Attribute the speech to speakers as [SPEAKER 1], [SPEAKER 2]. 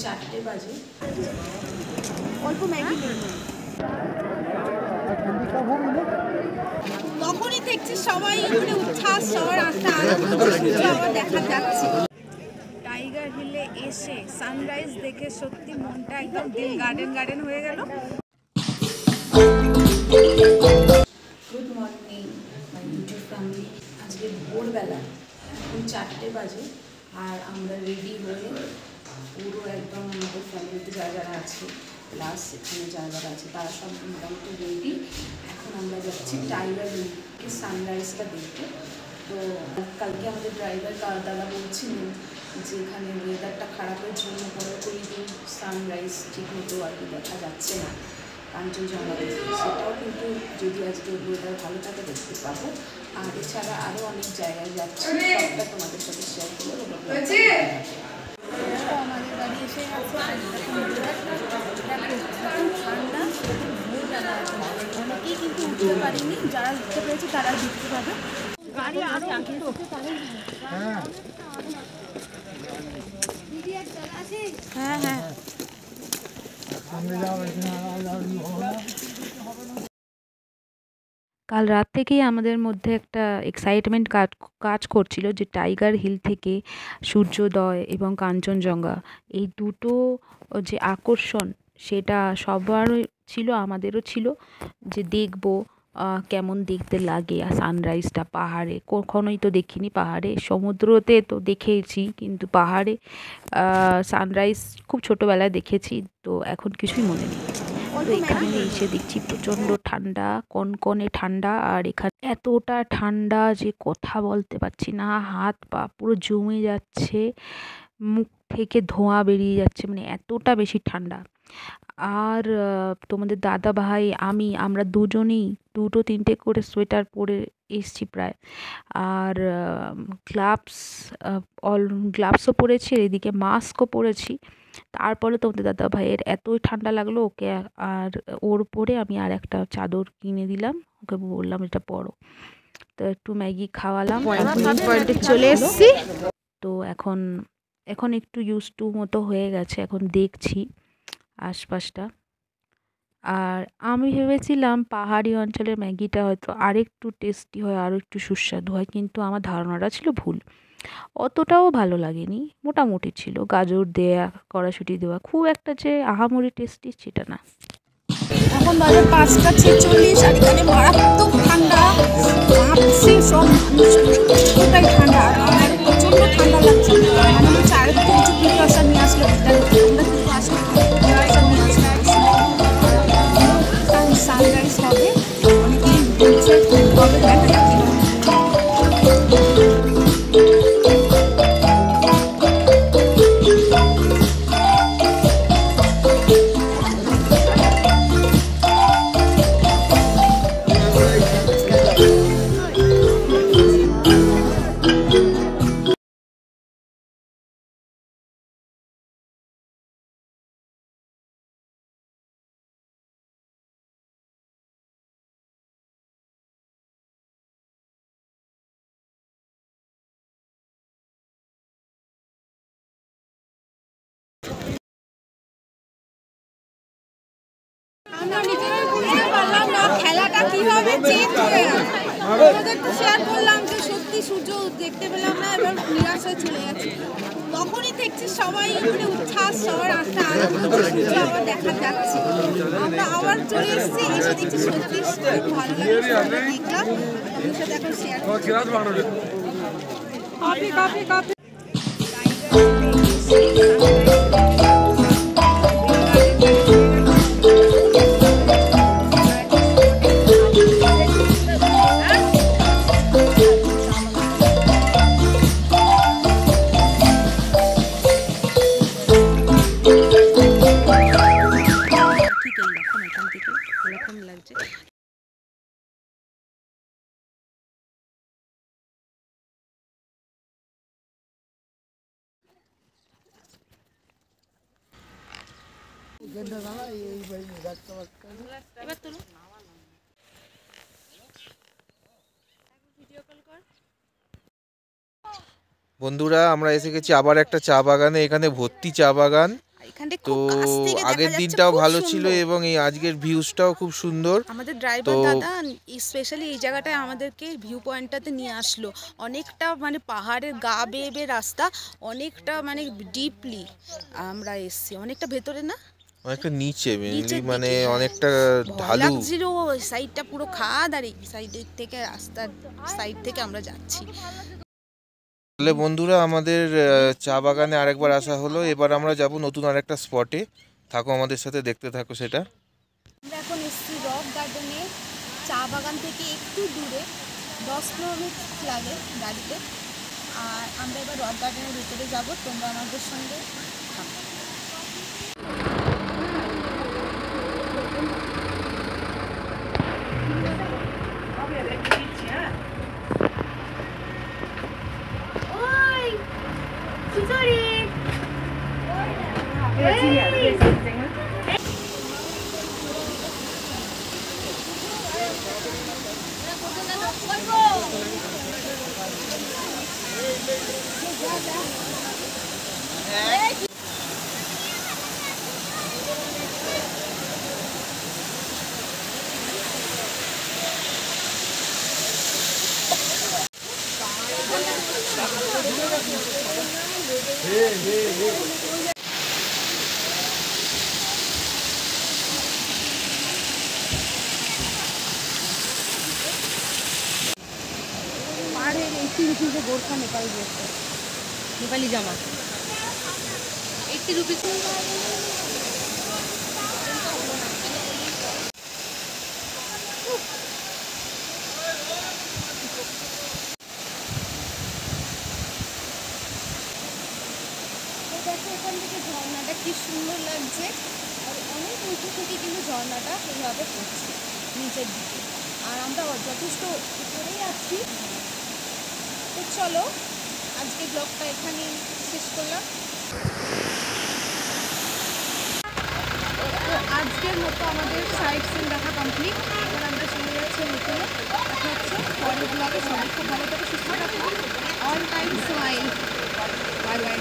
[SPEAKER 1] 4টে বাজে।
[SPEAKER 2] অল্প ম্যাগি তখনই দেখছি সবাই মানে উচ্ছ্বাস, সবার একটা আনন্দ আবার দেখা যাচ্ছে। টাইগার হিলে এসে সানরাইজ দেখে সত্যি মনটা একদম দিল গার্ডেন গার্ডেন হয়ে গেল।
[SPEAKER 1] Good morning my YouTube family. আজকে ভোরবেলা এখন 4টে বাজে আর আমরা রেডি হয়ে পুরো একদম আমাদের ফ্যামিলিতে যারা যারা আছে প্লাস এখানে যারা যারা আছে তারা সব মোটামুটি রেডি। এখন আমরা যাচ্ছি টাইগার হিলকে সানরাইজটা দেখতে। তো কালকে আমাদের ড্রাইভার দাদা বলছিলেন যে এখানে ওয়েদারটা খারাপের জন্য পরে ওই দিন সানরাইজ ঠিকমতো আর কি দেখা যাচ্ছে না কাঞ্চনজঙ্ঘা, সেটাও কিন্তু যদি আজকে ওয়েদার ভালো থাকে দেখতে পাবো। আর এছাড়া আরও অনেক জায়গায় যাচ্ছি, সবটা তোমাদের সাথে শেয়ার করবো।
[SPEAKER 2] আমাদের বাড়ি এসে ঠান্ডা, ভোরবেলা অনেকেই কিন্তু উঠতে পারিনি, যারা উঠতে পেরেছে তারা দেখতে পাবে। গাড়ি আরো হ্যাঁ হ্যাঁ
[SPEAKER 3] কাল রাত থেকেই আমাদের মধ্যে একটা এক্সাইটমেন্ট কাজ করছিল যে টাইগার হিল থেকে সূর্যোদয় এবং কাঞ্চনজঙ্ঘা এই দুটো যে আকর্ষণ সেটা সবারই ছিল, আমাদেরও ছিল যে দেখব কেমন দেখতে লাগে। আর সানরাইজটা পাহাড়ে কখনোই তো দেখিনি, পাহাড়ে সমুদ্রতে তো দেখেছি কিন্তু পাহাড়ে সানরাইজ খুব ছোটোবেলায় দেখেছি, তো এখন কিছুই মনে নেই। তো এখানে এসে দেখছি প্রচণ্ড ঠান্ডা, কনকনে ঠান্ডা। আর এখানে এতটা ঠান্ডা যে কথা বলতে পারছি না, হাত পা পুরো জমে যাচ্ছে, মুখ থেকে ধোঁয়া বেরিয়ে যাচ্ছে, মানে এতটা বেশি ঠান্ডা। আর তোমাদের দাদা ভাই আমরা দুজনেই 2-3টে করে সোয়েটার পরে এসছি প্রায়। আর গ্লাভসও পরেছি, আর এদিকে মাস্কও পরেছি। তারপরে তোমাদের দাদা ভাইয়ের এতই ঠান্ডা লাগলো ওকে, আর ওর উপরে আমি আর একটা চাদর কিনে দিলাম, ওকে বললাম এটা পরো। তো একটু ম্যাগি খাওয়ালাম,
[SPEAKER 2] পয়েন্টে চলে এসেছি।
[SPEAKER 3] তো এখন একটু ইউজ টু মতো হয়ে গেছে, এখন দেখছি আশপাশটা। আর আমি ভেবেছিলাম পাহাড়ি অঞ্চলের ম্যাগিটা হয়তো আরেকটু টেস্টি হয়, আরও একটু সুস্বাদু হয়, কিন্তু আমার ধারণাটা ছিল ভুল। অতটাও ভালো লাগেনি, মোটামুটি ছিল, গাজর দেয়া, কড়াইশুঁটি দেওয়া, খুব একটা যে আহামরি টেস্টি সেটা না।
[SPEAKER 2] এখন বাজে 5টা 46 আর এখানে মারাত্মক ঠান্ডা, কাঁপছে সব মানুষ, এতটাই ঠান্ডা। আর আমার প্রচণ্ড ঠান্ডা লাগছে, আমি হচ্ছে আরেকটু কিছু প্রিকশন নিয়ে আসলে আমরা কিন্তু আসলে প্রিকশন নিয়ে আসলাম। সানরাইজ হবে, অনেকেই বলছে হবে, দেখা যাক কি হয়। আমরা নিজেরাই বুঝতে পারলাম না খেলাটা কিভাবে চেঞ্জ হয়ে গেল। ওদের তো শেয়ার করলাম যে সত্যি সূর্য দেখতে পেলাম না, এবার নিরাশ হয়ে চলে গেছে। তখনই দেখছি সবাই মানে উচ্ছ্বাস, সবার একটা আনন্দ আবার দেখা যাচ্ছে। আমরা আবার চলে এসেছি, এসে দেখছি সত্যি খুব ভালো লাগছে, দেখলাম আপনাদের সাথে এখন শেয়ার করছি। এবার তুলো।
[SPEAKER 4] বন্ধুরা আমরা এসে গেছি আবার একটা চা বাগানে। এখানে ভর্তি চা বাগান,
[SPEAKER 2] আর এখানে
[SPEAKER 4] তো
[SPEAKER 2] খুব কাছ থেকে দেখা
[SPEAKER 4] আগের
[SPEAKER 2] যাচ্ছে,
[SPEAKER 4] দিনটাও
[SPEAKER 2] খুব
[SPEAKER 4] ভালো ছিল
[SPEAKER 2] সুন্দর।
[SPEAKER 4] এবং এই আজকের ভিউজটাও খুব সুন্দর।
[SPEAKER 2] আমাদের ড্রাইভার দাদা স্পেশালি এই জায়গাটায় আমাদেরকে ভিউ পয়েন্টটাতে নিয়ে আসলো। অনেকটা মানে পাহাড়ের গা বেয়ে বেয়ে রাস্তা, অনেকটা মানে ডিপলি আমরা এসছি, অনেকটা ভেতরে না,
[SPEAKER 4] অনেকটা নিচে মেনলি,
[SPEAKER 2] নিচের
[SPEAKER 4] মানে
[SPEAKER 2] দিকে, হ্যাঁ।
[SPEAKER 4] অনেকটা
[SPEAKER 2] ভয়
[SPEAKER 4] ঢালু।
[SPEAKER 2] লাগছিল, ওই সাইডটা পুরো খাদ আর এই সাইডের থেকে রাস্তার সাইড থেকে আমরা যাচ্ছি।
[SPEAKER 4] তাহলে বন্ধুরা আমাদের চা বাগানে আরেকবার আসা হলো, এবার আমরা যাব নতুন আরেকটা স্পটে। থাকো আমাদের সাথে, দেখতে থাকো সেটা।
[SPEAKER 2] আমরা এখন এসছি রক গার্ডেনে, চা বাগান থেকে একটু দূরে, 10-15 মিনিট লাগে গাড়িতে। আর আমরা এবার রক গার্ডেনের ভিতরে যাব, তোমরা আমাদের সঙ্গে থাকো। पर हेड 80 रुपीज़ है गोरखा नेपाली ड्रेस है, नेपाली जामा 80 रुपीज़। দেখো এখান থেকে ঝর্ণাটা কি সুন্দর লাগছে, আর অনেক উঁচু থেকে কিন্তু ঝর্ণাটা এইভাবে পড়ছে নিচের দিকে, আর আমরা যথেষ্ট উপরেই আছি। তো চলো আজকে ব্লগটা এখানেই শেষ করলাম। তো আজকের মতো আমাদের সাইট সিন দেখা কমপ্লিট। এবার আমরা চলে যাচ্ছি হোটেলে। দেখা হচ্ছে পরের ব্লগে। সবাই খুব ভালো করে সুস্থ থাকো। All time smile. Bye bye.